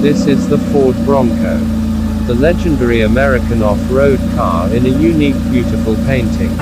This is the Ford Bronco, the legendary American off-road car in a unique, beautiful painting.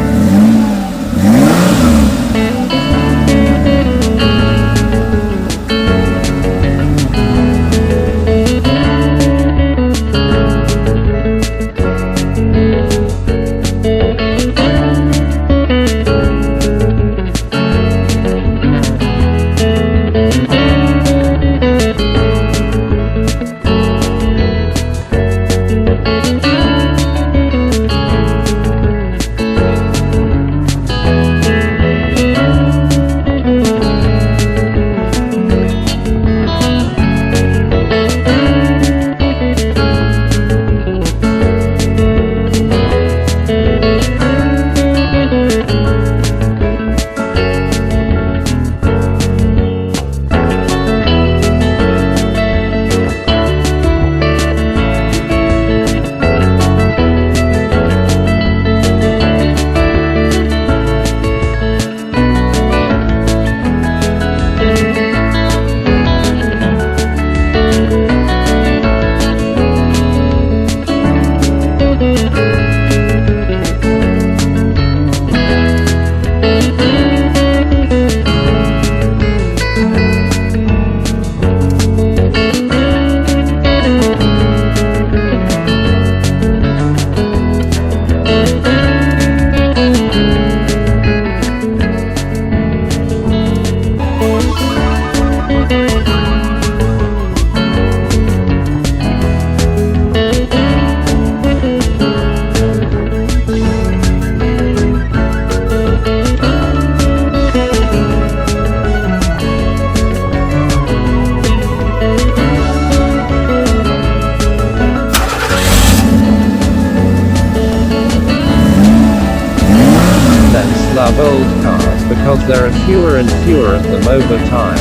Love old cars because there are fewer and fewer of them over time.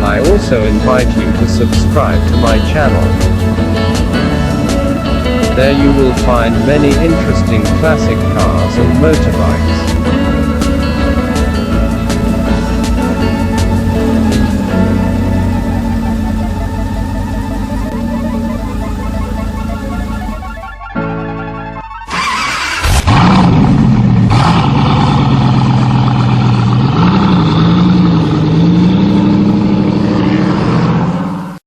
I also invite you to subscribe to my channel. There you will find many interesting classic cars and motorbikes.